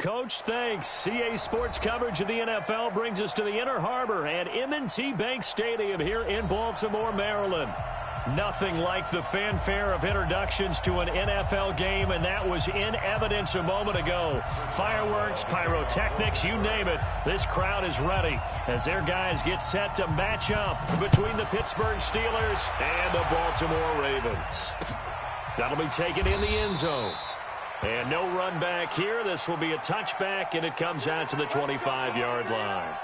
Coach. Thanks. CA Sports coverage of the NFL brings us to the Inner Harbor at M&T Bank Stadium here in Baltimore, Maryland. Nothing like the fanfare of introductions to an NFL game, and that was in evidence a moment ago. Fireworks, pyrotechnics, you name it. This crowd is ready as their guys get set to match up between the Pittsburgh Steelers and the Baltimore Ravens. That'll be taken in the end zone. And no run back here. This will be a touchback, and it comes out to the 25-yard line.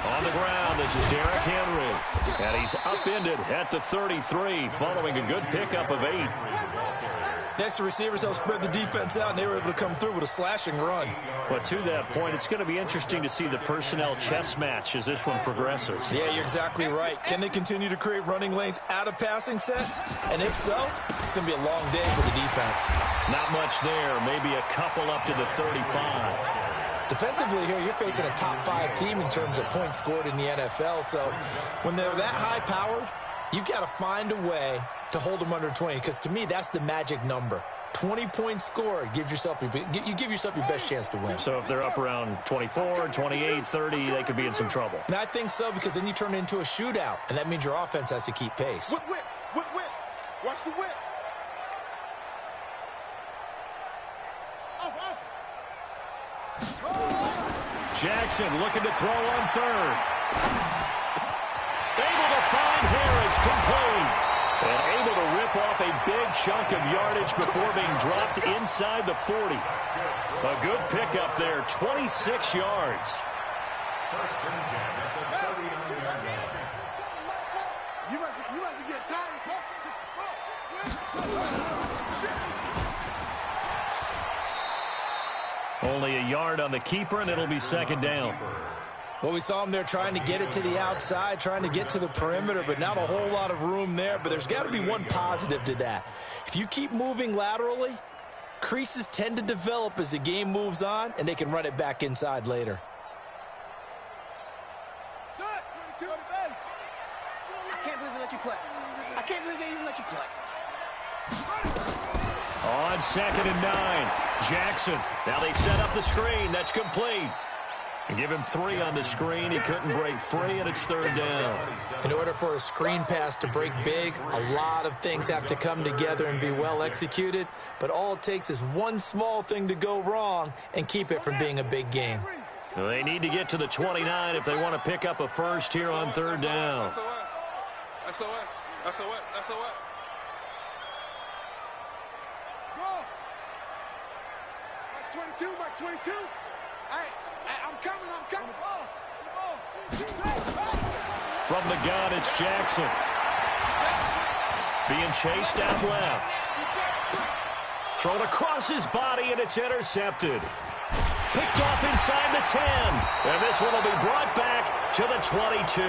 On the ground, this is Derrick Henry. And he's upended at the 33 following a good pickup of 8. Next, the receivers helped spread the defense out, and they were able to come through with a slashing run. But to that point, it's going to be interesting to see the personnel chess match as this one progresses. Yeah, you're exactly right. Can they continue to create running lanes out of passing sets? And if so, it's going to be a long day for the defense. Not much there. Maybe a couple up to the 35. Defensively here, you're facing a top-5 team in terms of points scored in the NFL. So when they're that high-powered, you've got to find a way to hold them under 20, because to me, that's the magic number. 20 points scored, you give yourself your best chance to win. So if they're up around 24, 28, 30, they could be in some trouble. And I think so, because then you turn it into a shootout, and that means your offense has to keep pace. Whip. Watch the whip. Jackson looking to throw on third. Able to find Harris, complete. And able to rip off a big chunk of yardage before being dropped inside the 40. A good pickup there, 26 yards. You must be getting tired. Only a yard on the keeper, and it'll be second down. Well, we saw him there trying to get it to the outside, trying to get to the perimeter, but not a whole lot of room there. But there's got to be one positive to that. If you keep moving laterally, creases tend to develop as the game moves on, and they can run it back inside later. I can't believe they let you play. I can't believe they even let you play. On 2nd and 9, Jackson. Now they set up the screen. That's complete. And give him 3 on the screen. He couldn't break free, and it's third down. In order for a screen pass to break big, a lot of things have to come together and be well executed. But all it takes is one small thing to go wrong and keep it from being a big game. Well, they need to get to the 29 if they want to pick up a first here on third down. SOS. Mark 22. Hey, I'm coming. From the gun, it's Jackson. Being chased out left. Thrown across his body, and it's intercepted. Picked off inside the 10. And this one will be brought back to the 22.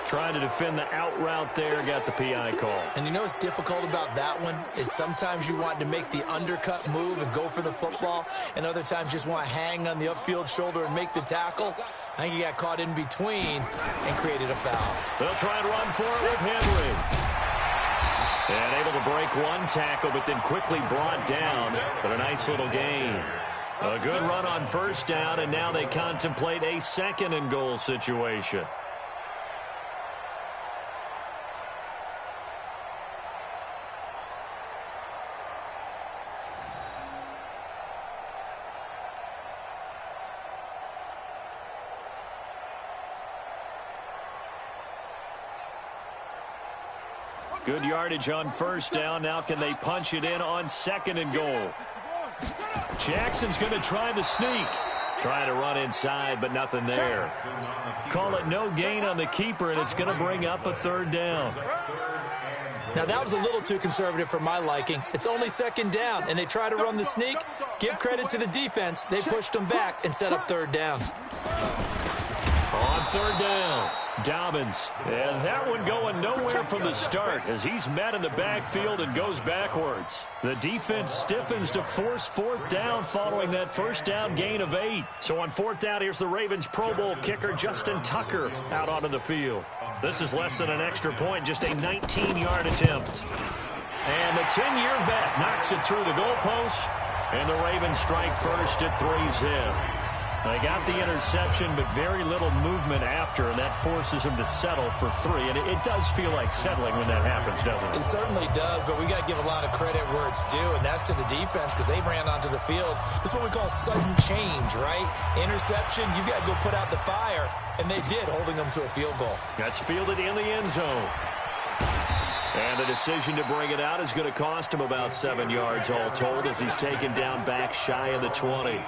Trying to defend the out route there, got the PI call. And you know what's difficult about that one is sometimes you want to make the undercut move and go for the football, and other times just want to hang on the upfield shoulder and make the tackle. I think he got caught in between and created a foul. They'll try and run for it with Henry. And able to break one tackle, but then quickly brought down. But a nice little gain. A good run on first down, and now they contemplate a 2nd and goal situation. Good yardage on first down. Now can they punch it in on 2nd and goal? Jackson's going to try the sneak. Trying to run inside, but nothing there. Call it no gain on the keeper, and it's going to bring up a third down. Now, that was a little too conservative for my liking. It's only 2nd down, and they try to run the sneak. Give credit to the defense. They pushed them back and set up third down. On On third down, Dobbins. And that one going nowhere from the start as he's met in the backfield and goes backwards. The defense stiffens to force fourth down following that first down gain of 8. So on fourth down, here's the Ravens Pro Bowl kicker Justin Tucker out onto the field. This is less than an extra point, just a 19-yard attempt. And the 10-year vet knocks it through the goalpost, and the Ravens strike first at 3-zip. They got the interception, but very little movement after, and that forces him to settle for 3. And it does feel like settling when that happens, doesn't it? It certainly does, but we got to give a lot of credit where it's due, and that's to the defense because they ran onto the field. This is what we call sudden change, right? Interception, you've got to go put out the fire, and they did, holding them to a field goal. That's fielded in the end zone. And the decision to bring it out is going to cost him about 7 yards all told as he's taken down back shy of the 20.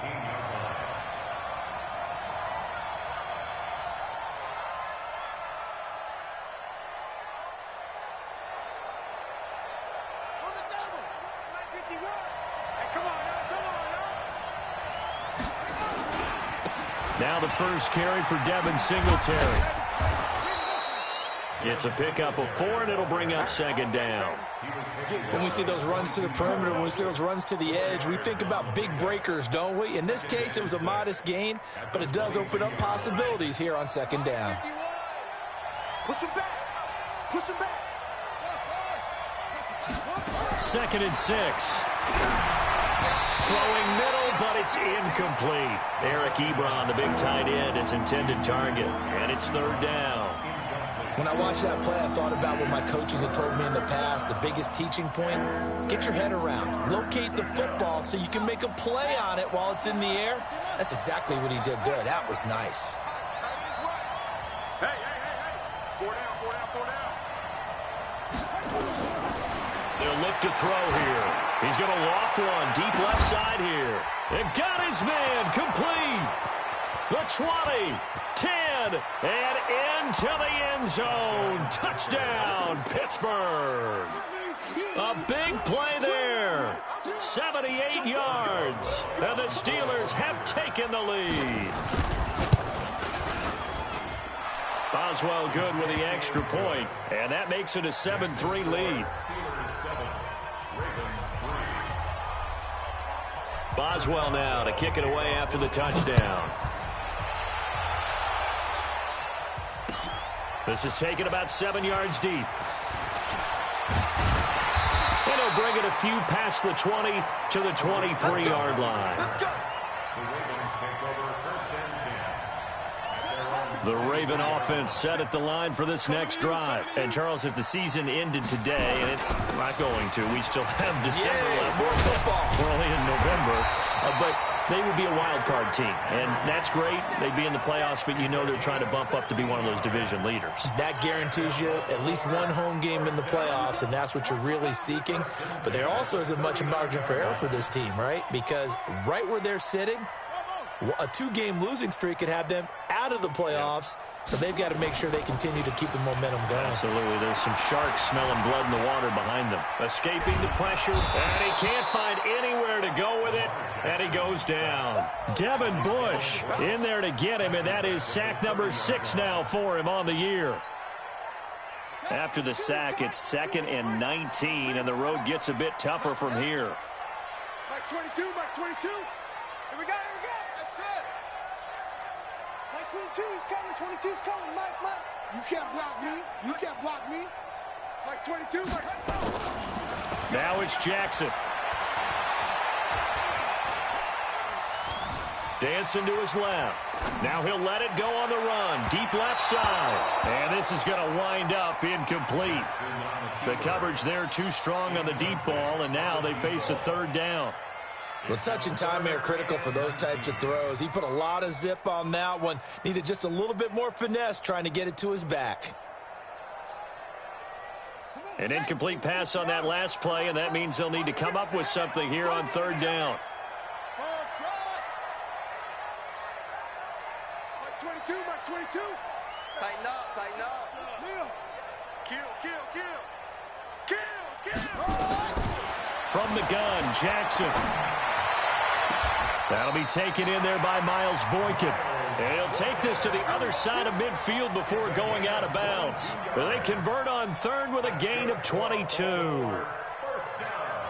Now the first carry for Devin Singletary. It's a pickup of 4, and it'll bring up second down. When we see those runs to the perimeter, when we see those runs to the edge, we think about big breakers, don't we? In this case, it was a modest gain, but it does open up possibilities here on second down. Push him back. Push him back. 2nd and 6. Throwing middle, but it's incomplete. Eric Ebron, the big tight end, is intended target, and it's third down. When I watched that play, I thought about what my coaches had told me in the past. The biggest teaching point, get your head around. Locate the football so you can make a play on it while it's in the air. That's exactly what he did there. That was nice. Hey. 4 down. They'll look to throw here. He's going to loft one deep left side here. And got his man complete. The 20, 10, and into the end zone. Touchdown, Pittsburgh. A big play there. 78 yards. And the Steelers have taken the lead. Boswell good with the extra point, and that makes it a 7-3 lead. Boswell now to kick it away after the touchdown. This is taken about 7 yards deep. And he'll bring it a few past the 20 to the 23-yard line. The Raven offense set at the line for this next drive. And, Charles, if the season ended today, and it's not going to, we still have December left. More football. We're only in November. But they would be a wild card team. And that's great. They'd be in the playoffs, but you know they're trying to bump up to be one of those division leaders. That guarantees you at least one home game in the playoffs, and that's what you're really seeking. But there also isn't much margin for error for this team, right? Because right where they're sitting, a 2-game losing streak could have them out of the playoffs, so they've got to make sure they continue to keep the momentum going. Absolutely. There's some sharks smelling blood in the water behind them. Escaping the pressure, and he can't find anywhere to go with it, and he goes down. Devin Bush in there to get him, and that is sack number 6 now for him on the year. After the sack, it's 2nd and 19, and the road gets a bit tougher from here. Mike 22. Here we go. That's it. Mike 22, he's coming. 22's coming. Mike. You can't block me. Mike 22. Now it's Jackson. Dancing to his left. Now he'll let it go on the run. Deep left side. And this is going to wind up incomplete. The coverage there too strong on the deep ball, and now they face a third down. Well, touch and time are critical for those types of throws. He put a lot of zip on that one. Needed just a little bit more finesse trying to get it to his back. An incomplete pass on that last play, and that means they'll need to come up with something here on third down. Mike 22. Tighten up. Kill. From the gun, Jackson. That'll be taken in there by Miles Boykin. And he'll take this to the other side of midfield before going out of bounds. They convert on third with a gain of 22. First down.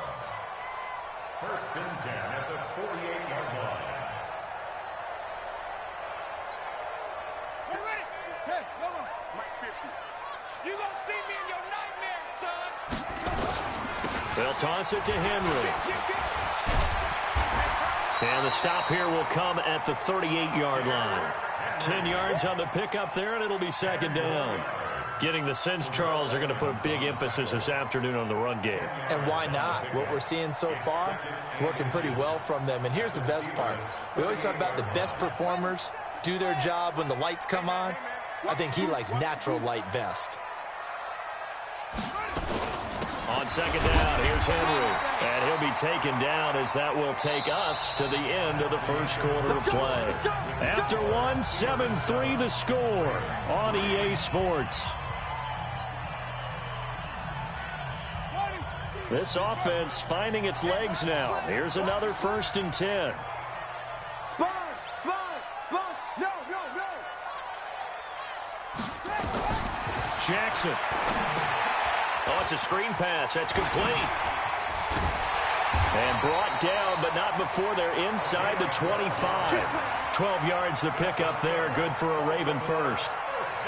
First and 10 at the 48-yard line. We're ready. Hey, come on. Mike 50. You gonna see me in your nightmares, son. They'll toss it to Henry. And the stop here will come at the 38-yard line. 10 yards on the pickup there, and it'll be second down. Getting the sense, Charles, are going to put a big emphasis this afternoon on the run game. And why not? What we're seeing so far is working pretty well from them. And here's the best part. We always talk about the best performers do their job when the lights come on. I think he likes natural light best. On second down, here's Henry. And he'll be taken down as that will take us to the end of the first quarter of play. After one, 7-3 the score on EA Sports. This offense finding its legs now. Here's another 1st and 10. Sponge. No. Jackson. Oh, it's a screen pass. That's complete. And brought down, but not before they're inside the 25. 12 yards the pickup there. Good for a Raven first.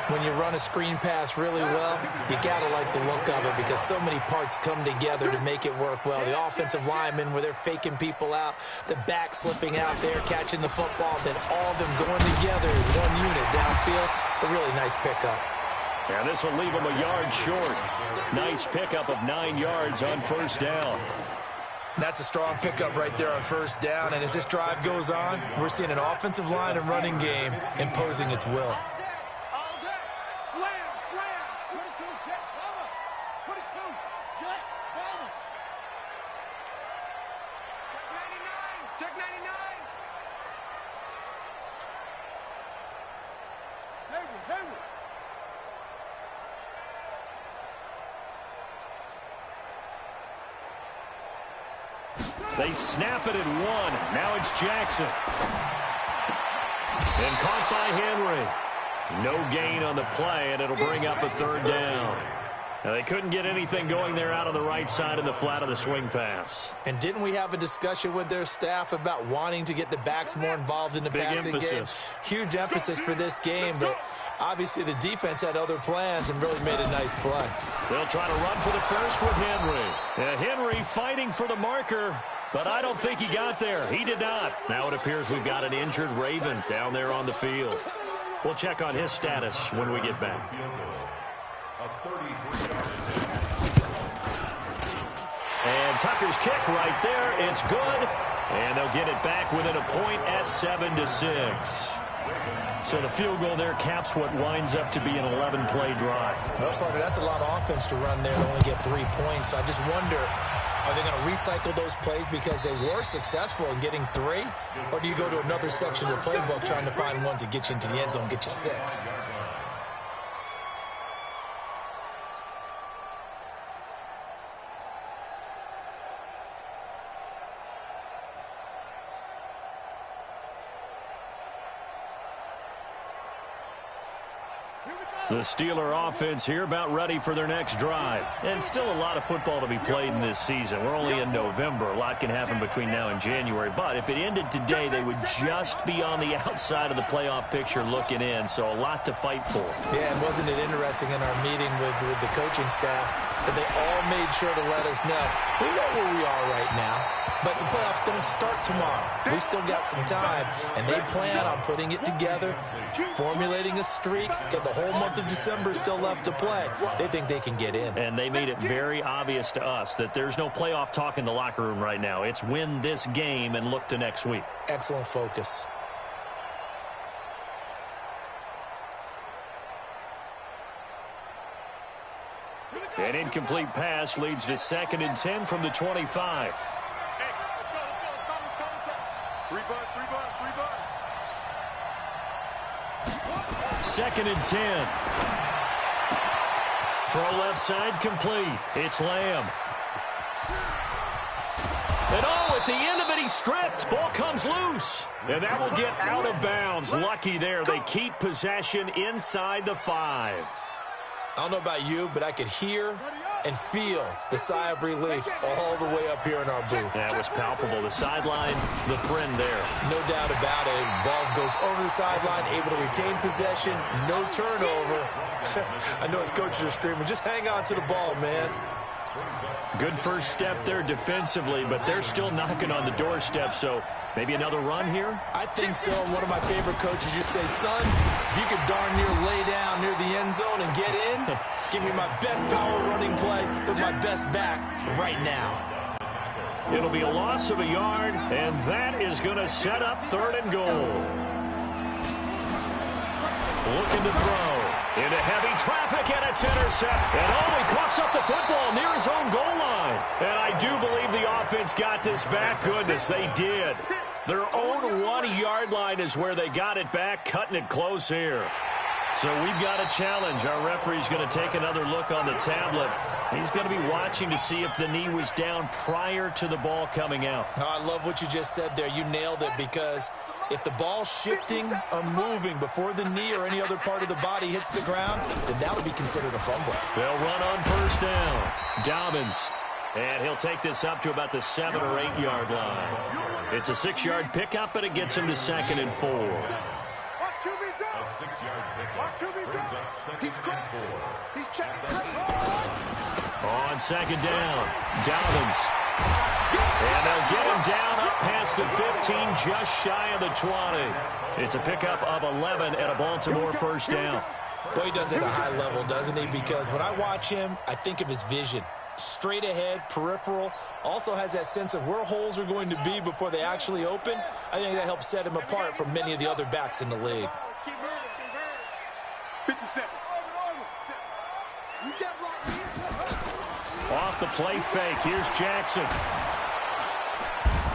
When you run a screen pass really well, you got to like the look of it because so many parts come together to make it work well. The offensive linemen, where they're faking people out, the back slipping out there, catching the football, then all of them going together as one unit downfield. A really nice pickup. And this will leave them a yard short. Nice pickup of 9 yards on first down. That's a strong pickup right there on first down. And as this drive goes on, we're seeing an offensive line and running game imposing its will. All day. Slam. 22, jet, bomber. 22, jet, bomber. Check 99. Hayward. They snap it at one. Now it's Jackson. And caught by Henry. No gain on the play, and it'll bring up a third down. Now, they couldn't get anything going there out on the right side of the flat of the swing pass. And didn't we have a discussion with their staff about wanting to get the backs more involved in the passing game? Huge emphasis for this game, but obviously the defense had other plans and really made a nice play. They'll try to run for the first with Henry. Henry fighting for the marker, but I don't think he got there. He did not. Now it appears we've got an injured Raven down there on the field. We'll check on his status when we get back. And Tucker's kick right there. It's good. And they'll get it back within a point at 7-6. So the field goal there caps what winds up to be an 11-play drive. Well, Parker, that's a lot of offense to run there to only get 3 points. So I just wonder, are they going to recycle those plays because they were successful in getting 3? Or do you go to another section of the playbook trying to find ones that get you into the end zone, get you 6? The Steeler offense here about ready for their next drive. And still a lot of football to be played in this season. We're only in November. A lot can happen between now and January. But if it ended today, they would just be on the outside of the playoff picture looking in. So a lot to fight for. Yeah, and wasn't it interesting in our meeting with the coaching staff that they all made sure to let us know, we know where we are right now, but the playoffs don't start tomorrow. We still got some time, and they plan on putting it together, formulating a streak, got the whole month of December still left to play. They think they can get in. And they made it very obvious to us that there's no playoff talk in the locker room right now. It's win this game and look to next week. Excellent focus. An incomplete pass leads to 2nd and 10 from the 25. Second and 10. Throw left side complete. It's Lamb. And oh, at the end of it, he's stripped. Ball comes loose. And that will get out of bounds. Lucky there. They keep possession inside the 5. I don't know about you, but I could hear and feel the sigh of relief all the way up here in our booth. That was palpable. The sideline, the friend there. No doubt about it. Ball goes over the sideline, able to retain possession, no turnover. I know his coaches are screaming, just hang on to the ball, man. Good first step there defensively, but they're still knocking on the doorstep, so maybe another run here? I think so. One of my favorite coaches just say, son, if you could darn near lay down near the end zone and get in, give me my best power running play with my best back right now. It'll be a loss of a yard, and that is going to set up 3rd and goal. Looking to throw. Into heavy traffic, and it's intercepted. And oh, he coughs up the football near his own goal line. And I do believe the offense got this back. Goodness, they did. Their own 1-yard line is where they got it back, cutting it close here. So we've got a challenge. Our referee's going to take another look on the tablet. He's going to be watching to see if the knee was down prior to the ball coming out. Oh, I love what you just said there. You nailed it, because if the ball's shifting or moving before the knee or any other part of the body hits the ground, then that would be considered a fumble. They'll run on 1st down. Dobbins. And he'll take this up to about the 7- or 8-yard line. It's a 6-yard pickup, but it gets him to 2nd and 4. A 6-yard pickup brings up 2nd and 4. He's checking. On 2nd down, Dobbins. And they'll get him down up past the 15, just shy of the 20. It's a pickup of 11 at a Baltimore 1st down. Boy, he does it at a high level, doesn't he? Because when I watch him, I think of his vision. Straight ahead, peripheral, also has that sense of where holes are going to be before they actually open. I think that helps set him apart from many of the other backs in the league. 57. You can't block me. Off the play fake, here's Jackson.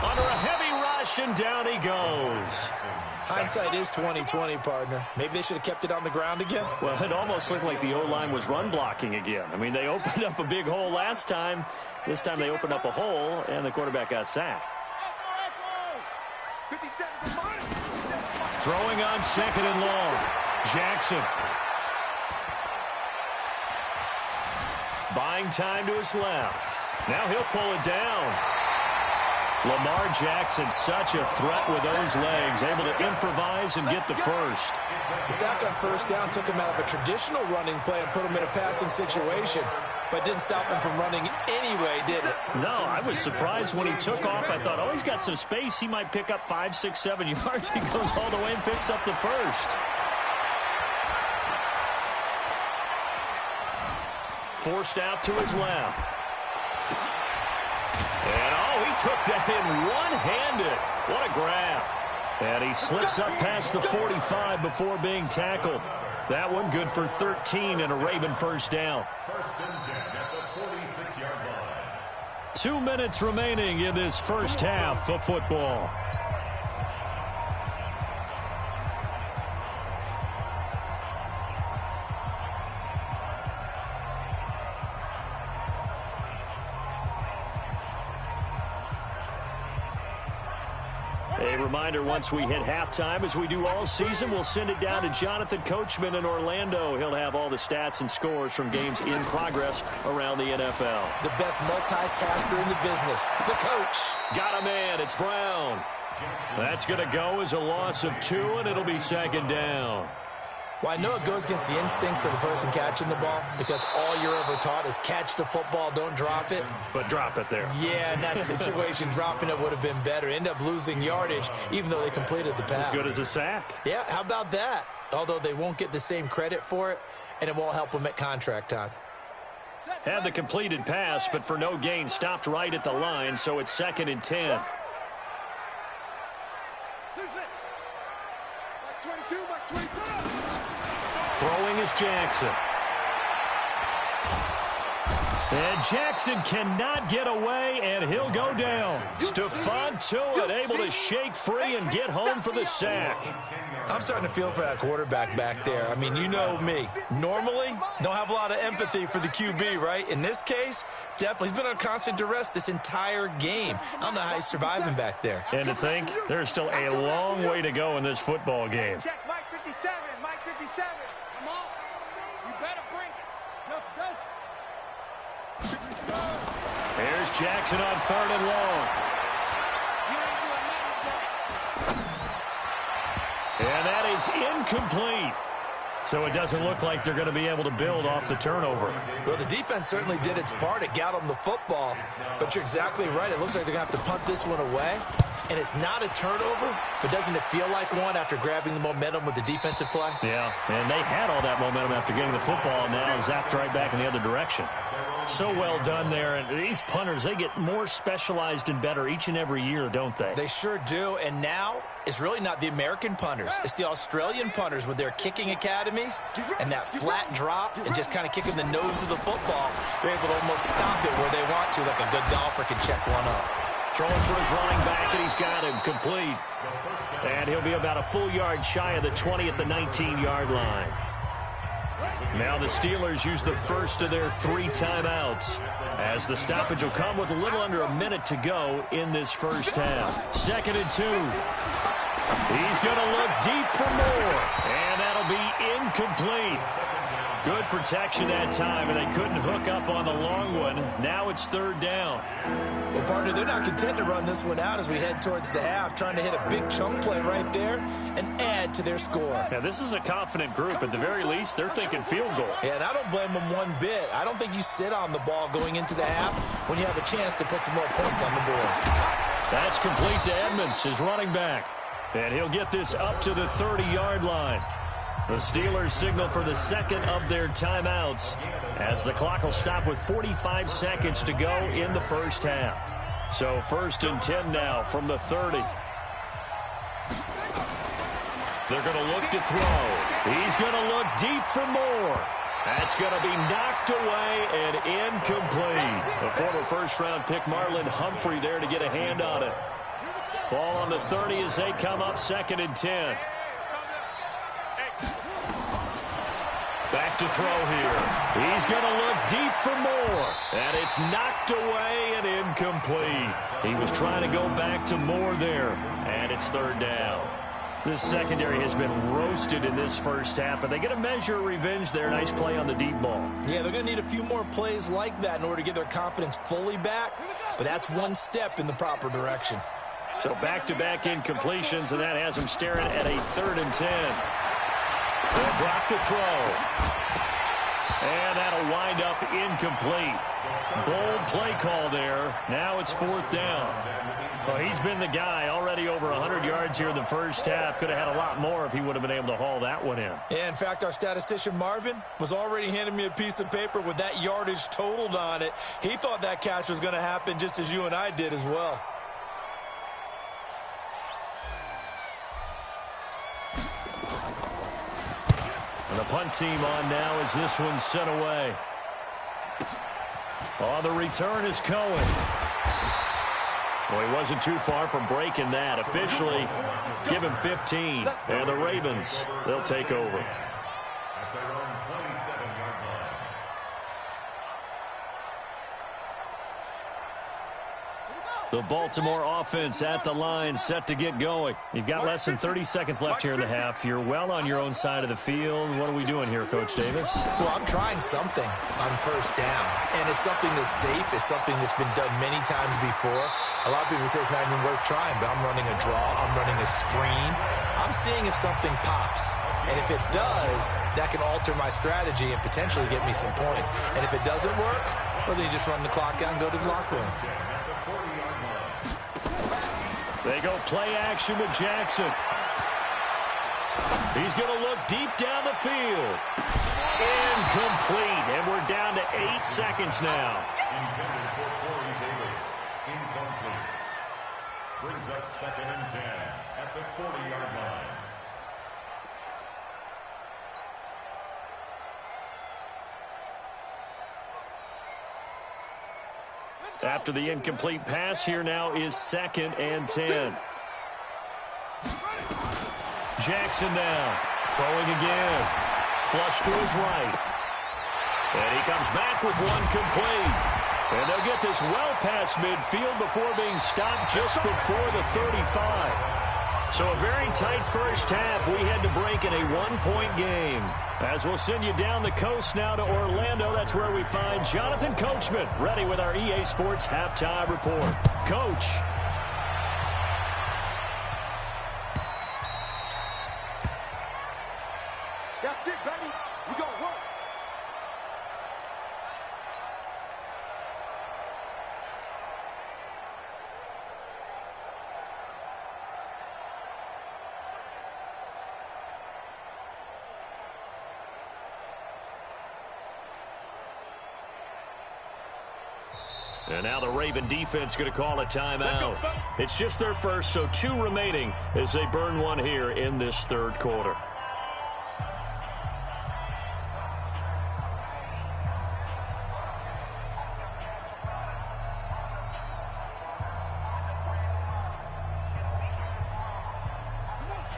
Under a heavy rush, and down he goes. Hindsight is 20/20, partner. Maybe they should have kept it on the ground again. Well, it almost looked like the O-line was run blocking again. I mean, they opened up a big hole last time. This time they opened up a hole, and the quarterback got sacked. Throwing on 2nd and long. Jackson. Buying time to his left. Now he'll pull it down. Lamar Jackson, such a threat with those legs, able to improvise and get the first. The sack on 1st down took him out of a traditional running play and put him in a passing situation, but didn't stop him from running anyway, did it? No, I was surprised when he took off. I thought, oh, he's got some space. He might pick up 5, 6, 7 yards. He goes all the way and picks up the first. Forced out to his left. And, oh, he took that in one-handed. What a grab. And he slips up past the 45 before being tackled. That one good for 13 and a Raven 1st down. 1st and 10 at the 46-yard line. 2 minutes remaining in this first half of football. A reminder, once we hit halftime, as we do all season, we'll send it down to Jonathan Coachman in Orlando. He'll have all the stats and scores from games in progress around the NFL. The best multitasker in the business, the coach. Got a man, it's Brown. That's going to go as a loss of 2, and it'll be 2nd down. Well, I know it goes against the instincts of the person catching the ball, because all you're ever taught is catch the football, don't drop it. But drop it there. Yeah, in that situation, dropping it would have been better. End up losing yardage, even though they completed the pass. As good as a sack. Yeah, how about that? Although they won't get the same credit for it, and it won't help them at contract time. Had the completed pass, but for no gain, stopped right at the line, so it's 2nd and 10. Throwing is Jackson. And Jackson cannot get away, and he'll go down. Stephon Tuitt able to shake free and get home for the sack. I'm starting to feel for that quarterback back there. I mean, you know me. Normally, don't have a lot of empathy for the QB, right? In this case, definitely. He's been on constant duress this entire game. I don't know how he's surviving back there. And to think, there's still a long way to go in this football game. Check Mike 57. Mike 57. Come on. You better bring it. Here's Jackson on 3rd and long. And that is incomplete. So it doesn't look like they're going to be able to build off the turnover. Well, the defense certainly did its part. It got them the football. But you're exactly right. It looks like they're going to have to punt this one away. And it's not a turnover, but doesn't it feel like one after grabbing the momentum with the defensive play? Yeah, and they had all that momentum after getting the football, and now zapped right back in the other direction. So well done there. And these punters, they get more specialized and better each and every year, don't they? They sure do. And now it's really not the American punters. It's the Australian punters with their kicking academies and that flat drop and just kind of kicking the nose of the football. They're able to almost stop it where they want to, like a good golfer can check one up. Throwing for his running back, and he's got him complete. And he'll be about a full yard shy of the 20 at the 19-yard line. Now the Steelers use the first of their 3 timeouts, as the stoppage will come with a little under a minute to go in this first half. 2nd and 2. He's going to look deep for more, and that'll be incomplete. Good protection that time, and they couldn't hook up on the long one. Now it's 3rd down. Well, partner, they're not content to run this one out as we head towards the half, trying to hit a big chunk play right there and add to their score. Yeah, this is a confident group. At the very least, they're thinking field goal. Yeah, and I don't blame them one bit. I don't think you sit on the ball going into the half when you have a chance to put some more points on the board. That's complete to Edmonds, his running back. And he'll get this up to the 30-yard line. The Steelers signal for the 2nd of their timeouts as the clock will stop with 45 seconds to go in the first half. So 1st and 10 now from the 30. They're going to look to throw. He's going to look deep for more. That's going to be knocked away and incomplete. The former first-round pick Marlon Humphrey there to get a hand on it. Ball on the 30 as they come up 2nd and 10. Back to throw here. He's going to look deep for more. And it's knocked away and incomplete. He was trying to go back to Moore there. And it's 3rd down. This secondary has been roasted in this first half, but they get a measure of revenge there. Nice play on the deep ball. Yeah, they're going to need a few more plays like that in order to get their confidence fully back. But that's one step in the proper direction. So back-to-back incompletions, and that has them staring at a 3rd and 10. They'll drop to throw. And that'll wind up incomplete. Bold play call there. Now it's 4th down. Well, he's been the guy already over 100 yards here in the first half. Could have had a lot more if he would have been able to haul that one in. Yeah, in fact, our statistician Marvin was already handing me a piece of paper with that yardage totaled on it. He thought that catch was going to happen just as you and I did as well. And the punt team on now as this one's sent away. Oh, the return is Cohen. Well, he wasn't too far from breaking that. Officially, give him 15. And the Ravens, they'll take over. At their own 27-yard line. The Baltimore offense at the line, set to get going. You've got less than 30 seconds left here in the half. You're well on your own side of the field. What are we doing here, Coach Davis? Well, I'm trying something on 1st down. And it's something that's safe. It's something that's been done many times before. A lot of people say it's not even worth trying, but I'm running a draw. I'm running a screen. I'm seeing if something pops. And if it does, that can alter my strategy and potentially get me some points. And if it doesn't work, well, then you just run the clock out and go to the locker room. They go play action with Jackson. He's going to look deep down the field. Incomplete. And we're down to 8 seconds now. Intended for Corey Davis. Incomplete. Brings up 2nd and 10 at the 40-yard line. After the incomplete pass, here now is 2nd and 10. Jackson now. Throwing again. Flush to his right. And he comes back with one complete. And they'll get this well past midfield before being stopped just before the 35. So a very tight first half. We had to break in a one-point game. As we'll send you down the coast now to Orlando, that's where we find Jonathan Coachman ready with our EA Sports Halftime Report. Coach. That's it, baby. We gonna work. And now the Raven defense going to call a timeout. It's just their first, so 2 remaining as they burn one here in this 3rd quarter.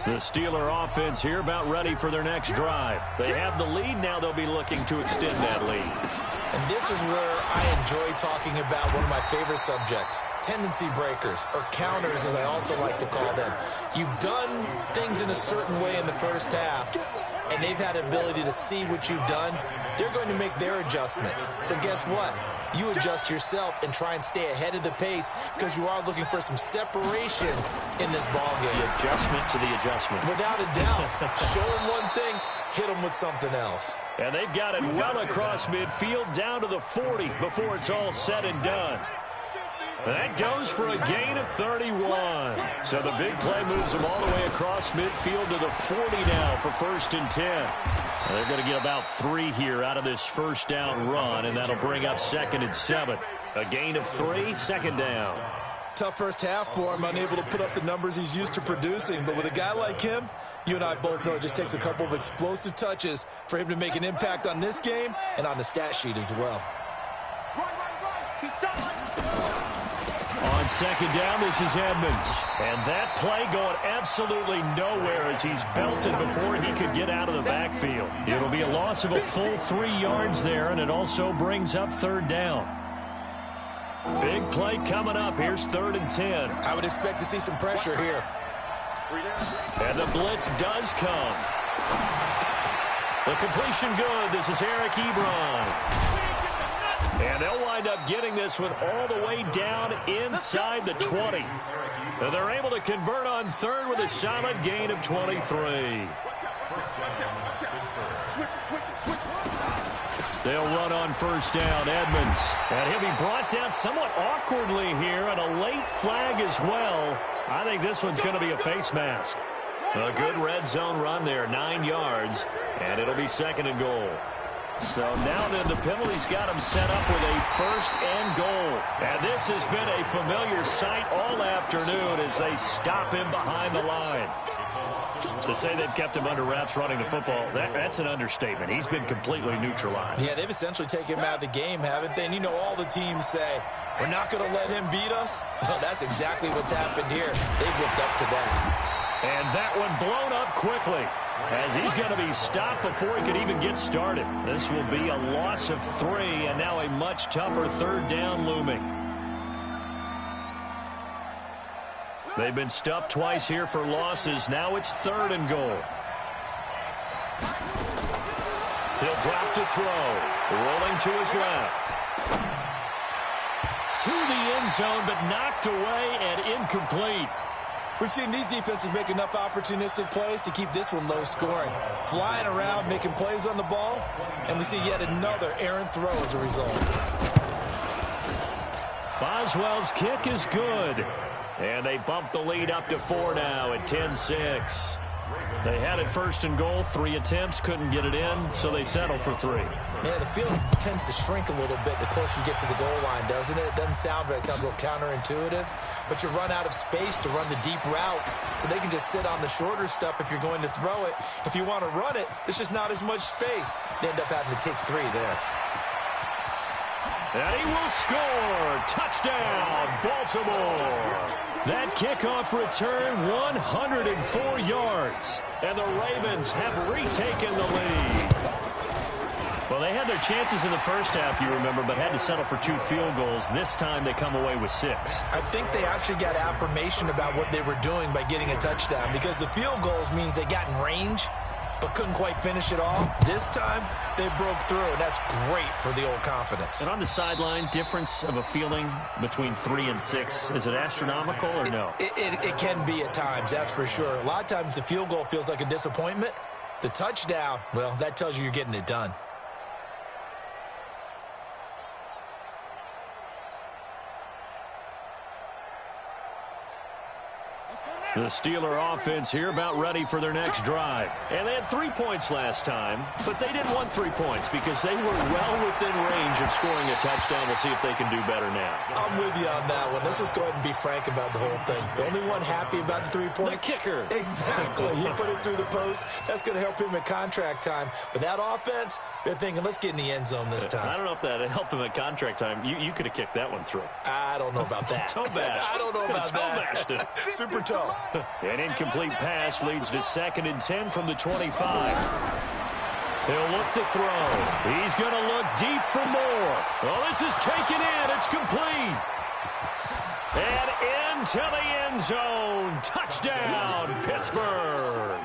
The Steeler offense here about ready for their next drive. They have the lead. Now they'll be looking to extend that lead. And this is where I enjoy talking about one of my favorite subjects, tendency breakers, or counters as I also like to call them. You've done things in a certain way in the first half, and they've had the ability to see what you've done. They're going to make their adjustments. So guess what? You adjust yourself and try and stay ahead of the pace because you are looking for some separation in this ball game. The adjustment to the adjustment. Without a doubt. Show them one thing, hit them with something else. And they've got it well across midfield down to the 40 before it's all said and done. That goes for a gain of 31. So the big play moves them all the way across midfield to the 40 now for 1st and 10. And they're going to get about 3 here out of this first down run, and that'll bring up 2nd and 7. A gain of 3, 2nd down. Tough first half for him, unable to put up the numbers he's used to producing. But with a guy like him, you and I both know it just takes a couple of explosive touches for him to make an impact on this game and on the stat sheet as well. On 2nd down, this is Edmonds. And that play going absolutely nowhere as he's belted before he could get out of the backfield. It'll be a loss of a full 3 yards there, and it also brings up 3rd down. Big play coming up. Here's 3rd and 10. I would expect to see some pressure here. And the blitz does come. The completion good. This is Eric Ebron. And they'll wind up getting this one all the way down inside the 20. And they're able to convert on 3rd with a solid gain of 23. They'll run on 1st down, Edmonds. And he'll be brought down somewhat awkwardly here, and a late flag as well. I think this one's going to be a face mask. A good red zone run there, 9 yards, and it'll be 2nd and goal. So now then the penalty's got him set up with a 1st and goal. And this has been a familiar sight all afternoon as they stop him behind the line. To say they've kept him under wraps running the football, that's an understatement. He's been completely neutralized. Yeah, they've essentially taken him out of the game, haven't they? And you know all the teams say, we're not going to let him beat us. Well, that's exactly what's happened here. They've lived up to that. And that one blown up quickly as he's going to be stopped before he could even get started. This will be a loss of 3, and now a much tougher 3rd down looming. They've been stuffed twice here for losses. Now it's 3rd and goal. He'll drop to throw. Rolling to his left. To the end zone, but knocked away and incomplete. We've seen these defenses make enough opportunistic plays to keep this one low scoring. Flying around, making plays on the ball, and we see yet another errant throw as a result. Boswell's kick is good. And they bump the lead up to 4 now at 10-6. They had it 1st and goal, 3 attempts, couldn't get it in, so they settle for 3. Yeah, the field tends to shrink a little bit the closer you get to the goal line, doesn't it? It doesn't sound right. It sounds a little counterintuitive. But you run out of space to run the deep route, so they can just sit on the shorter stuff if you're going to throw it. If you want to run it, there's just not as much space. They end up having to take 3 there. And he will score. Touchdown, Baltimore. That kickoff return, 104 yards. And the Ravens have retaken the lead. Well, they had their chances in the first half, you remember, but had to settle for 2 field goals. This time they come away with 6. I think they actually got affirmation about what they were doing by getting a touchdown, because the field goals means they got in range but couldn't quite finish it all. This time, they broke through, and that's great for the old confidence. And on the sideline, difference of a feeling between 3 and 6, is it astronomical or no? It can be at times, that's for sure. A lot of times the field goal feels like a disappointment. The touchdown, well, that tells you you're getting it done. The Steeler offense here about ready for their next drive. And they had 3 points last time, but they didn't want 3 points because they were well within range of scoring a touchdown. We'll see if they can do better now. I'm with you on that one. Let's just go ahead and be frank about the whole thing. The only one happy about the 3-point? The kicker. Exactly. He put it through the post. That's going to help him in contract time. But that offense, they're thinking, let's get in the end zone this time. I don't know if that helped him at contract time. You could have kicked that one through. I don't know about that. Toe bash. I don't know about that. Toe bashed it. Super toe. An incomplete pass leads to 2nd and 10 from the 25. He'll look to throw. He's going to look deep for more. Well, this is taken in. It's complete. And into the end zone. Touchdown, Pittsburgh.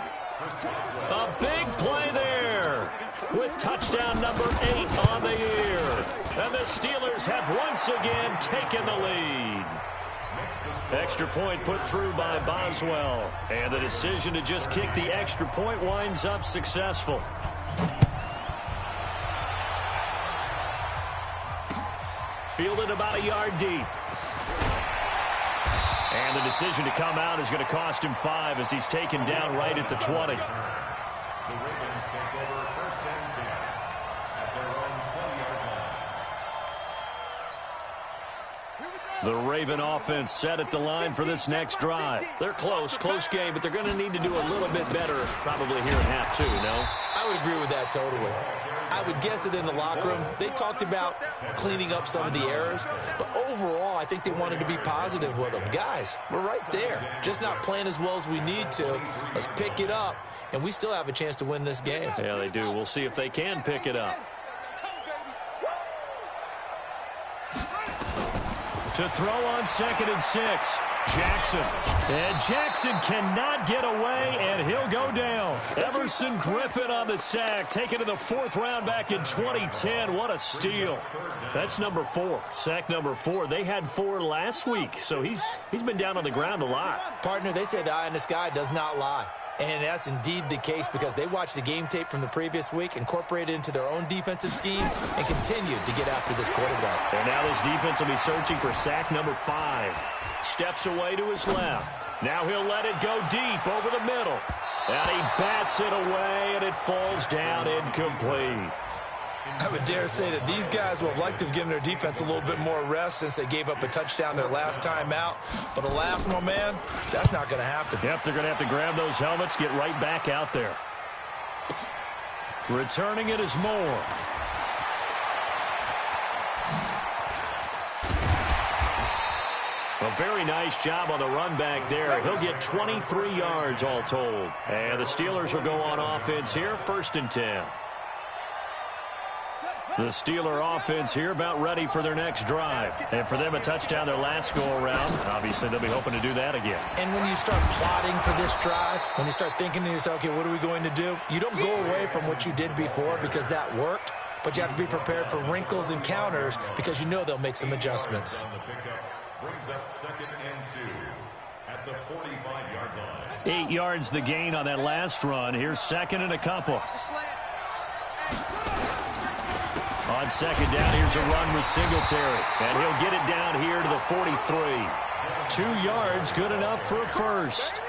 A big play there with touchdown number 8 on the year. And the Steelers have once again taken the lead. Extra point put through by Boswell. And the decision to just kick the extra point winds up successful. Fielded about a yard deep. And the decision to come out is going to cost him 5 as he's taken down right at the 20. The Ravens take over 1st and 10 at their own 20-yard line. The Raven offense set at the line for this next drive. They're close game, but they're going to need to do a little bit better probably here in half 2, no? I would agree with that totally. I would guess it in the locker room. They talked about cleaning up some of the errors, but overall, I think they wanted to be positive with them. Guys, we're right there. Just not playing as well as we need to. Let's pick it up, and we still have a chance to win this game. Yeah, they do. We'll see if they can pick it up. To throw on 2nd and 6. Jackson. And Jackson cannot get away, and he'll go down. Everson Griffin on the sack, taken to the 4th round back in 2010. What a steal. That's number 4. Sack number 4. They had 4 last week, so he's been down on the ground a lot. Partner, they say the eye in the sky does not lie. And that's indeed the case because they watched the game tape from the previous week, incorporated it into their own defensive scheme, and continued to get after this quarterback. And now this defense will be searching for sack number 5. Steps away to his left. Now he'll let it go deep over the middle. And he bats it away, and it falls down incomplete. I would dare say that these guys would have liked to have given their defense a little bit more rest since they gave up a touchdown their last time out. But alas, my man, that's not going to happen. Yep, they're going to have to grab those helmets, get right back out there. Returning it is Moore. A very nice job on the run back there. He'll get 23 yards all told. And the Steelers will go on offense here, 1st and 10. The Steeler offense here about ready for their next drive. And for them, a touchdown their last go-around. Obviously, they'll be hoping to do that again. And when you start plotting for this drive, when you start thinking to yourself, okay, what are we going to do? You don't go away from what you did before because that worked, but you have to be prepared for wrinkles and counters because you know they'll make some adjustments. On the pickup brings up 2nd and 2 at the 45-yard line. 8 yards the gain on that last run. Here's 2nd and a couple. On 2nd down, here's a run with Singletary. And he'll get it down here to the 43. 2 yards, good enough for a first.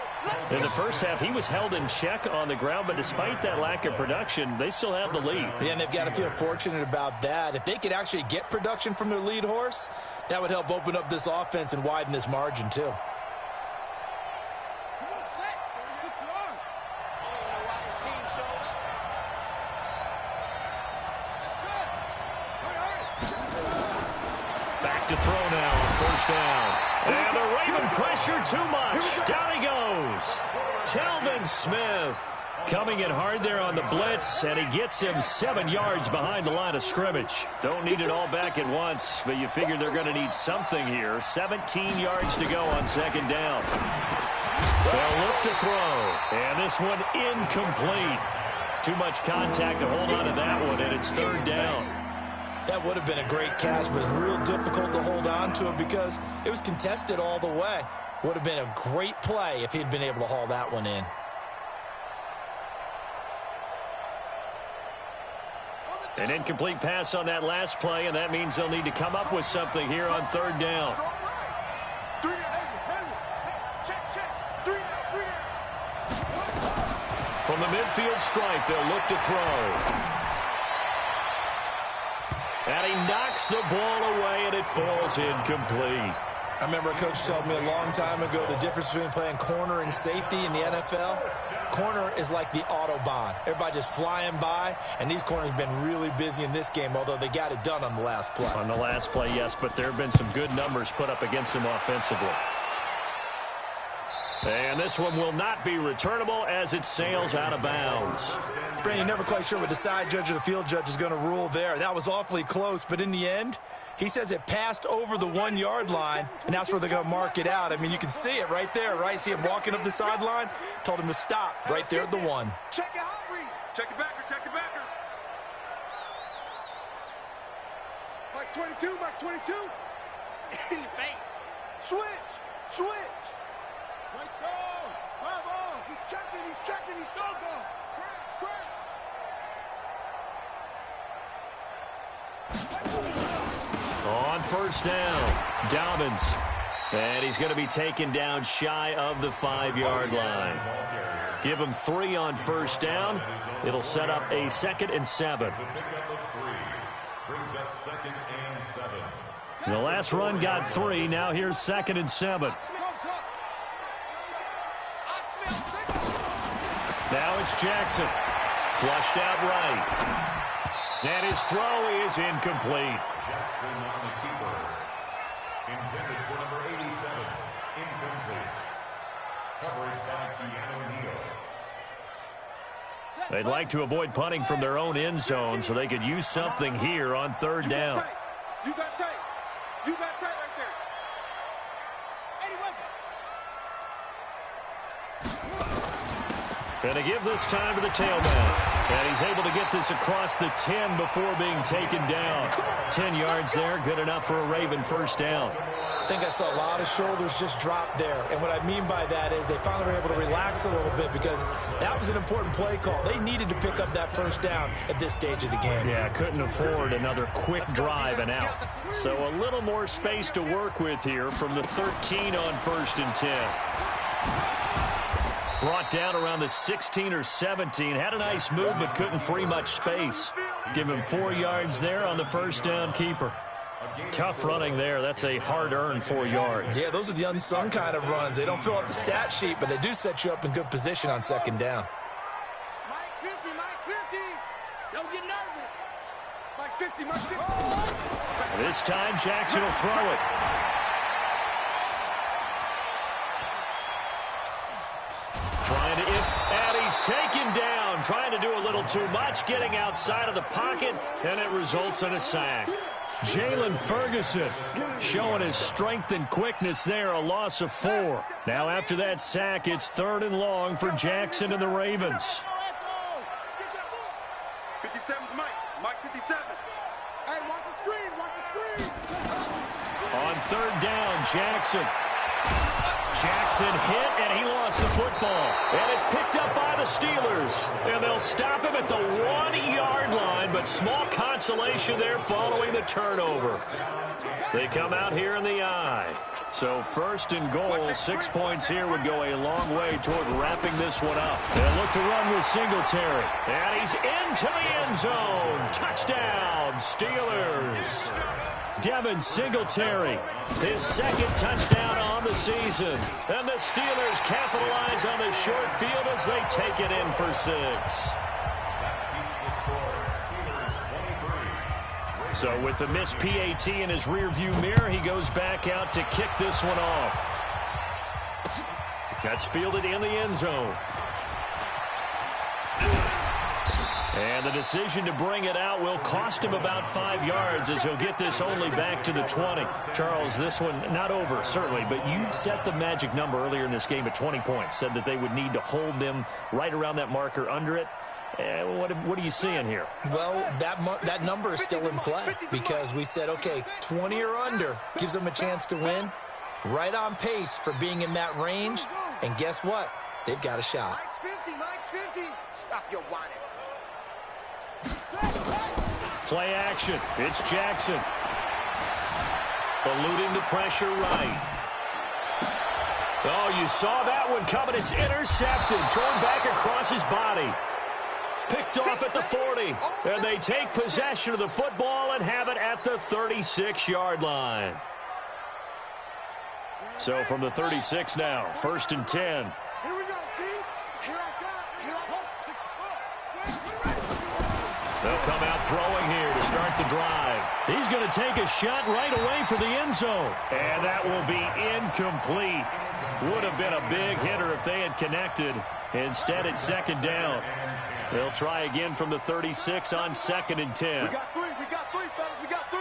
In the first half, he was held in check on the ground, but despite that lack of production, they still have the lead. Yeah, and they've got to feel fortunate about that. If they could actually get production from their lead horse, that would help open up this offense and widen this margin, too. back to throw now on first down. And the Raven pressure too much. Down he goes. Telvin Smith coming in hard there on the blitz, and he gets him 7 yards behind the line of scrimmage. Don't need it all back at once, but you figure they're going to need something here. 17 yards to go on second down. They'll look to throw, and this one incomplete. Too much contact to hold on to that one, and it's third down. That would have been a great catch, but it's real difficult to hold on to it because it was contested all the way. Would have been a great play if he'd been able to haul that one in. An incomplete pass on that last play, and that means they'll need to come up with something here on third down. From the midfield stripe, they'll look to throw. And he knocks the ball away, and it falls incomplete. I remember a coach telling me a long time ago the difference between playing corner and safety in the NFL. Corner is like the Autobahn. Everybody just flying by, and these corners have been really busy in this game, although they got it done on the last play. On the last play, yes, but there have been some good numbers put up against them offensively. And this one will not be returnable as it sails out of bounds. Brandon, you're never quite sure what the side judge or the field judge is going to rule there. That was awfully close, but in the end, he says it passed over the 1 yard line, and that's where they're going to mark it out. I mean, you can see it right there, right? See him walking up the sideline? Told him to stop right there at the 1. Check your hot read. Check your backer, check your backer. Mike 22, Mike 22. In your face. Switch, switch. Nice go. Bravo. He's checking, he's still going. On first down, Dobbins. And he's going to be taken down shy of the 5 yard line. Give him 3 on first down. It'll set up a 2nd and 7. The last run got 3. Now here's 2nd and 7. Now it's Jackson. Flushed out right. And his throw is incomplete. Jackson on the keeper. Intended for number 87. Incomplete. Coverage by Keanu Neal. They'd like to avoid punting from their own end zone so they could use something here on third down. You got tight. You got tight right there. Going to give this time to the tailback. And he's able to get this across the 10 before being taken down. 10 yards there, good enough for a Raven first down. I think I saw a lot of shoulders just drop there. And what I mean by that is they finally were able to relax a little bit because that was an important play call. They needed to pick up that first down at this stage of the game. Yeah, couldn't afford another quick drive and out. So a little more space to work with here from the 13 on 1st and 10. Brought down around the 16 or 17. Had a nice move, but couldn't free much space. Give him 4 yards there on the first down keeper. Tough running there. That's a hard-earned 4 yards. Yeah, those are the unsung kind of runs. They don't fill up the stat sheet, but they do set you up in good position on second down. Mike 50, Mike 50. Don't get nervous. Mike 50, Mike 50. This time, Jackson will throw it. Trying to and he's taken down. Trying to do a little too much, getting outside of the pocket, and it results in a sack. Jalen Ferguson showing his strength and quickness there, a loss of 4. Now after that sack, it's 3rd and long for Jackson and the Ravens. 57's Mike. Mike 57. Hey, watch the screen. Watch the screen. On third down, Jackson. Jackson hit, and he lost the football. And it's picked up by the Steelers. And they'll stop him at the 1 yard line, but small consolation there following the turnover. They come out here in the eye. So 1st and goal, 6 points here would go a long way toward wrapping this one up. They'll look to run with Singletary. And he's into the end zone. Touchdown, Steelers. Devin Singletary, his 2nd touchdown on the season. And the Steelers capitalize on the short field as they take it in for 6. So with the missed PAT in his rearview mirror, he goes back out to kick this one off. That's fielded in the end zone. And the decision to bring it out will cost him about 5 yards as he'll get this only back to the 20. Charles, this one not over, certainly, but you set the magic number earlier in this game at 20 points, said that they would need to hold them right around that marker under it. What are you seeing here? Well, that number is still in play because we said, okay, 20 or under gives them a chance to win. Right on pace for being in that range. And guess what? They've got a shot. Mike's 50. Stop your whining. Play action. It's Jackson. Eluding the pressure right. Oh, you saw that one coming. It's intercepted. Thrown back across his body. Picked off at the 40. And they take possession of the football and have it at the 36-yard line. So from the 36 now, 1st and 10. Here we go, Steve. Here I come. Here I go. They'll come out throwing here to start the drive. He's going to take a shot right away for the end zone. And that will be incomplete. Would have been a big hitter if they had connected. Instead, it's 2nd down. They'll try again from the 36 on 2nd and 10. We got three, fellas. We got 3.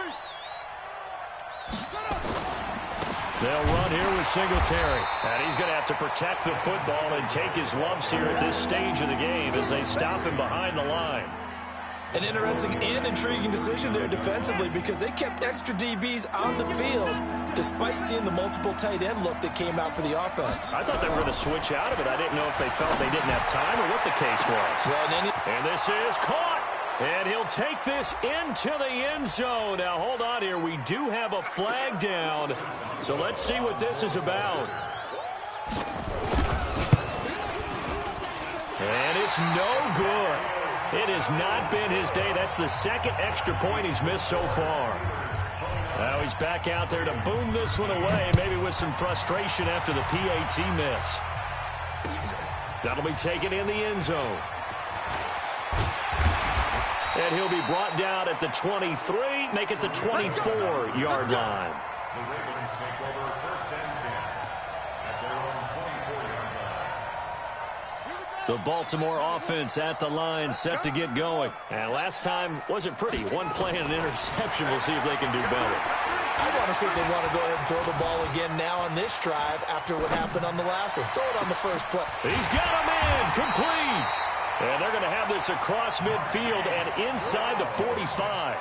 They'll run here with Singletary. And he's going to have to protect the football and take his lumps here at this stage of the game as they stop him behind the line. An interesting and intriguing decision there defensively because they kept extra DBs on the field despite seeing the multiple tight end look that came out for the offense. I thought they were going to switch out of it. I didn't know if they felt they didn't have time or what the case was. Well, and this is caught. And he'll take this into the end zone. Now, hold on here. We do have a flag down. So let's see what this is about. And it's no good. It has not been his day. That's the 2nd extra point he's missed so far. Now he's back out there to boom this one away, maybe with some frustration after the PAT miss. That'll be taken in the end zone. And he'll be brought down at the 23, make it the 24-yard line. The Ravens take over 1st and 10 at their own 24-yard line. The Baltimore offense at the line, set to get going. And last time wasn't pretty. One play and an interception. We'll see if they can do better. I want to see if they want to go ahead and throw the ball again now on this drive after what happened on the last one. Throw it on the first play. He's got him in. Complete. And they're going to have this across midfield and inside the 45.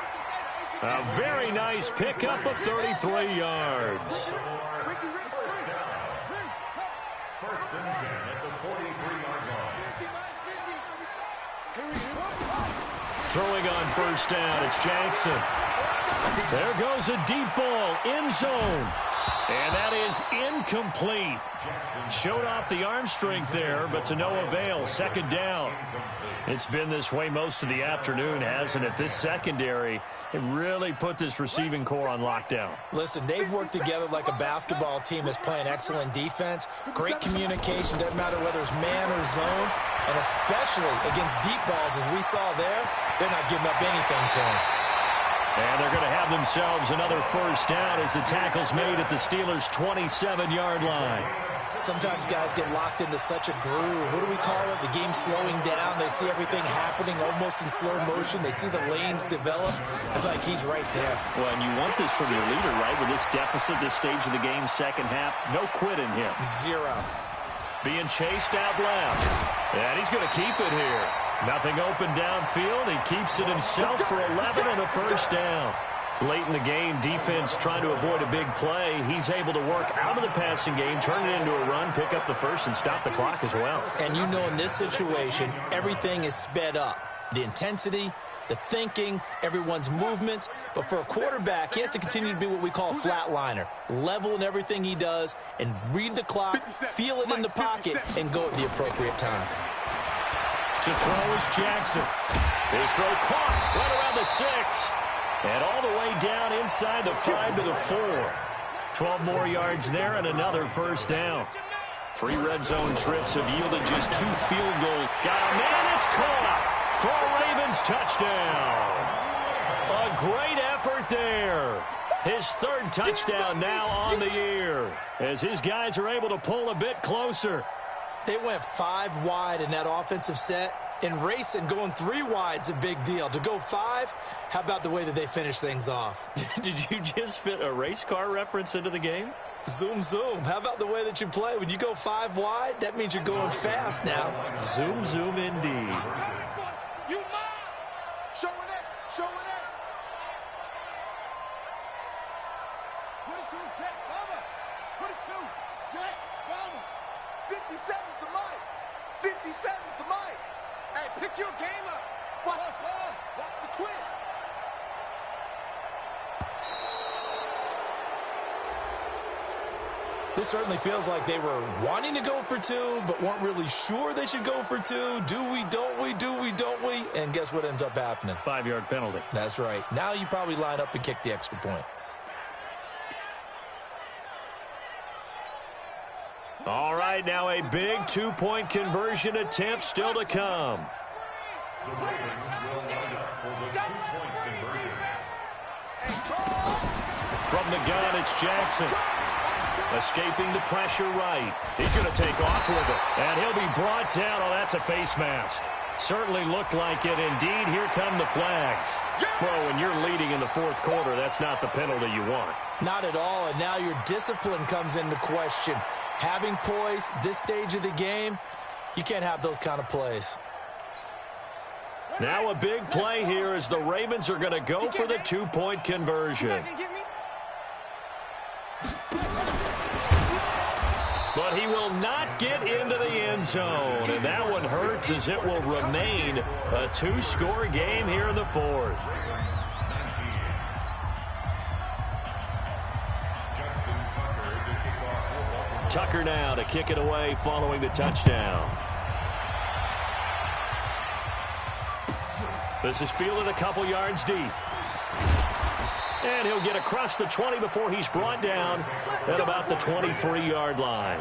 A very nice pickup of 33 yards. 1st and 10 at the 43-yard line. Throwing on 1st down, it's Jackson. There goes a deep ball, end zone. And that is incomplete. Showed off the arm strength there, but to no avail. 2nd down. It's been this way most of the afternoon, hasn't it? This secondary, it really put this receiving core on lockdown. Listen, they've worked together like a basketball team that's playing excellent defense. Great communication, doesn't matter whether it's man or zone. And especially against deep balls, as we saw there, they're not giving up anything to them. And they're going to have themselves another 1st down as the tackle's made at the Steelers' 27-yard line. Sometimes guys get locked into such a groove. What do we call it? The game's slowing down. They see everything happening almost in slow motion. They see the lanes develop. I feel like he's right there. Well, and you want this from your leader, right? With this deficit, this stage of the game, 2nd half, no quit in him. 0. Being chased out left. And he's going to keep it here. Nothing open downfield. He keeps it himself for 11 and a 1st down. Late in the game, defense trying to avoid a big play. He's able to work out of the passing game, turn it into a run, pick up the 1st, and stop the clock as well. And you know in this situation, everything is sped up. The intensity, the thinking, everyone's movement. But for a quarterback, he has to continue to be what we call a flatliner. Level in everything he does and read the clock, feel it in the pocket, and go at the appropriate time. To throw is Jackson. His throw caught right around the 6. And all the way down inside the 5 to the 4. 12 more yards there and another 1st down. 3 red zone trips have yielded just 2 field goals. Got a man, it's caught for a Ravens touchdown. A great effort there. His third touchdown now on the year as his guys are able to pull a bit closer. They went 5 wide in that offensive set. In racing, going 3 wide's a big deal. To go 5, how about the way that they finish things off? Did you just fit a race car reference into the game? Zoom, zoom. How about the way that you play? When you go 5 wide, that means you're going fast now. Zoom, zoom indeed. You mine. Showing it. Showing it. 22, jet, cover. 22, jet, cover. 57's the mic. 57's the mic. Hey, pick your game up. Watch the twins. This certainly feels like they were wanting to go for 2, but weren't really sure they should go for 2. Do we, don't we, do we, don't we? And guess what ends up happening? 5-yard penalty. That's right. Now you probably line up and kick the extra point. All right, now a big 2-point conversion attempt still to come. The Ravens will line up for the 2-point conversion. From the gun, it's Jackson. Escaping the pressure right. He's going to take off with it. And he'll be brought down. Oh, that's a face mask. Certainly looked like it. Indeed, here come the flags. Well, when you're leading in the 4th quarter, that's not the penalty you want. Not at all, and now your discipline comes into question. Having poise this stage of the game, you can't have those kind of plays. Now a big play here as the Ravens are going to go for the 2-point conversion. But he will not get into the end zone, and that one hurts as it will remain a 2-score game here in the 4th. Tucker now to kick it away following the touchdown. This is fielded a couple yards deep. And he'll get across the 20 before he's brought down at about the 23-yard line.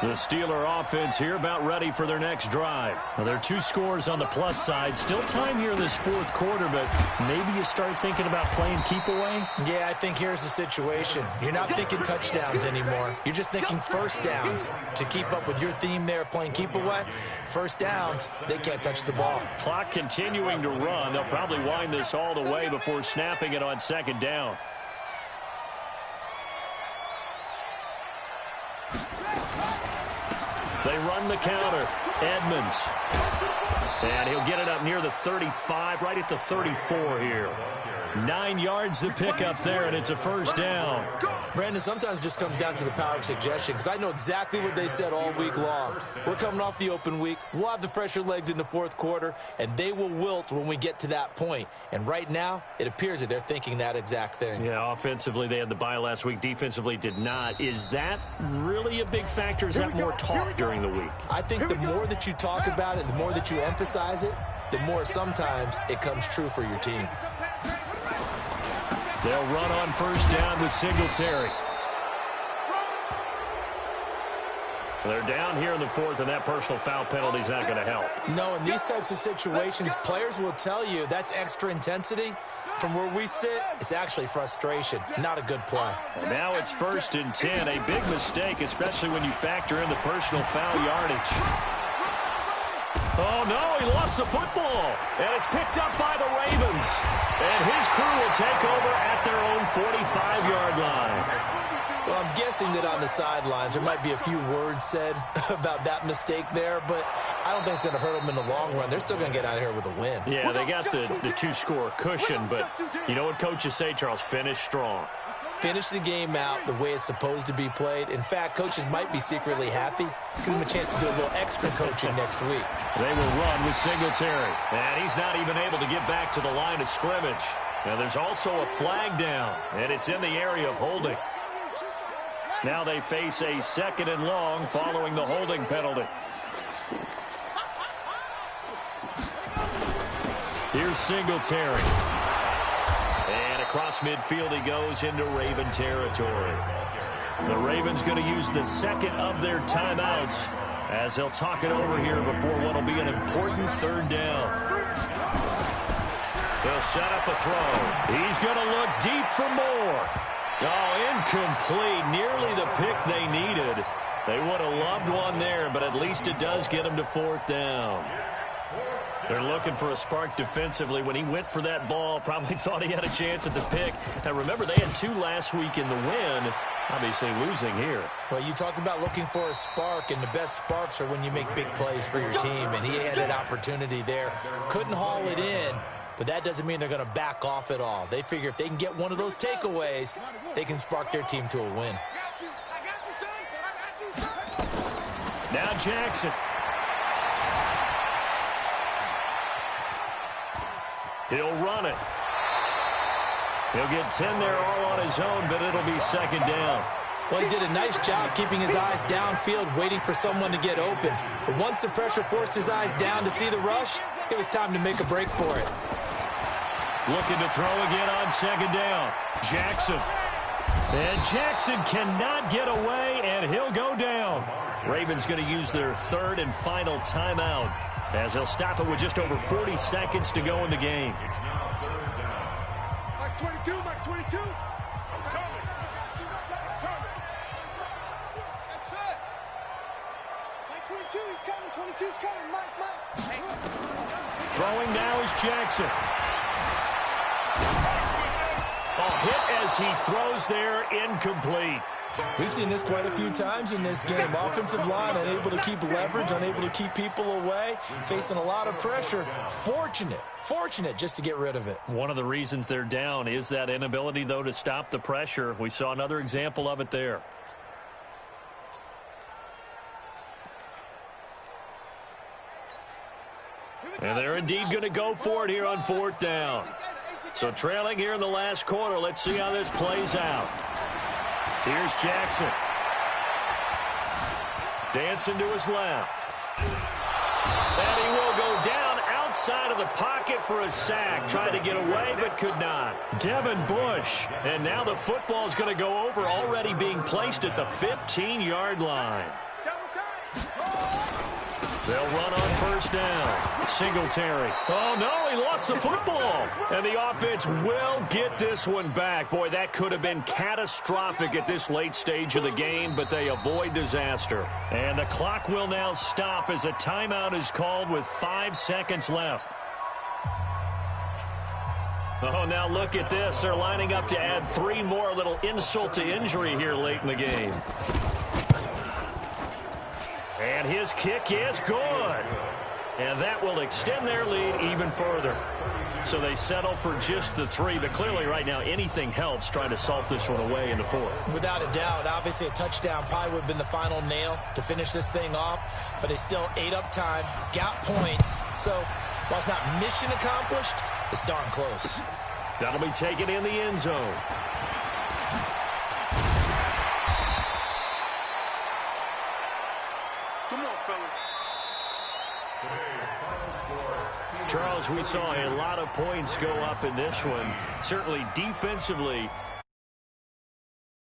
The Steeler offense here about ready for their next drive. Well, there are 2 scores on the plus side. Still time here in this 4th quarter, but maybe you start thinking about playing keep away? Yeah, I think here's the situation. You're not thinking touchdowns anymore. You're just thinking first downs. To keep up with your theme there, playing keep away, first downs, they can't touch the ball. Clock continuing to run. They'll probably wind this all the way before snapping it on 2nd down. They run the counter. Edmonds. And he'll get it up near the 35, right at the 34 here. 9 yards to pick up there, and it's a first down. Brandon, sometimes it just comes down to the power of suggestion, because I know exactly what they said all week long. We're coming off the open week. We'll have the fresher legs in the 4th quarter, and they will wilt when we get to that point. And right now, it appears that they're thinking that exact thing. Yeah, offensively, they had the bye last week. Defensively, did not. Is that really a big factor? Is that more talk during the week? I think the more that you talk about it, the more that you emphasize it, the more sometimes it comes true for your team. They'll run on first down with Singletary. They're down here in the 4th, and that personal foul penalty is not going to help. No, in these types of situations, players will tell you that's extra intensity. From where we sit, it's actually frustration. Not a good play. Well, now it's 1st and 10. A big mistake, especially when you factor in the personal foul yardage. Oh, no, he lost the football. And it's picked up by the Ravens. And his crew will take over at their own 45-yard line. Well, I'm guessing that on the sidelines there might be a few words said about that mistake there, but I don't think it's going to hurt them in the long run. They're still going to get out of here with a win. Yeah, they got the 2-score cushion, but you know what coaches say, Charles? Finish strong. Finish the game out the way it's supposed to be played. In fact, coaches might be secretly happy. Gives them a chance to do a little extra coaching next week. They will run with Singletary. And he's not even able to get back to the line of scrimmage. Now, there's also a flag down, and it's in the area of holding. Now they face a 2nd and long following the holding penalty. Here's Singletary. And across midfield he goes into Raven territory. The Ravens going to use the 2nd of their timeouts as they'll talk it over here before what will be an important third down. They'll set up a throw. He's going to look deep for more. Oh, incomplete. Nearly the pick they needed. They would have loved one there, but at least it does get them to fourth down. They're looking for a spark defensively. When he went for that ball, probably thought he had a chance at the pick. Now, remember, they had 2 last week in the win. Obviously losing here. Well, you talked about looking for a spark, and the best sparks are when you make big plays for your team, and he had an opportunity there. Couldn't haul it in, but that doesn't mean they're going to back off at all. They figure if they can get one of those takeaways, they can spark their team to a win. Now Jackson. He'll run it. He'll get 10 there all on his own, but it'll be second down. Well, he did a nice job keeping his eyes downfield, waiting for someone to get open. But once the pressure forced his eyes down to see the rush, it was time to make a break for it. Looking to throw again on second down. Jackson. And Jackson cannot get away, and he'll go down. Ravens going to use their third and final timeout as they'll stop it with just over 40 seconds to go in the game. Max 22, Max 22. That's it. Max 22, he's coming. 22's coming. Mike. Throwing now is Jackson. A hit as he throws there, incomplete. We've seen this quite a few times in this game. Offensive line unable to keep leverage, unable to keep people away, facing a lot of pressure. Fortunate just to get rid of it. One of the reasons they're down is that inability, though, to stop the pressure. We saw another example of it there. And they're indeed going to go for it here on fourth down. So trailing here in the last quarter. Let's see how this plays out. Here's Jackson. Dancing to his left. And he will go down outside of the pocket for a sack. Tried to get away, but could not. Devin Bush. And now the football is going to go over, already being placed at the 15-yard line. They'll run on first down. Singletary. Oh, no, he lost the football. And the offense will get this one back. Boy, that could have been catastrophic at this late stage of the game, but they avoid disaster. And the clock will now stop as a timeout is called with 5 seconds left. Oh, now look at this. They're lining up to add 3 more. A little insult to injury here late in the game. And his kick is good. And that will extend their lead even further. So they settle for just the 3. But clearly right now anything helps trying to salt this one away in the 4th. Without a doubt, obviously a touchdown probably would have been the final nail to finish this thing off. But they still ate up time, got points. So while it's not mission accomplished, it's darn close. That'll be taken in the end zone. Charles, we saw a lot of points go up in this one. Certainly defensively,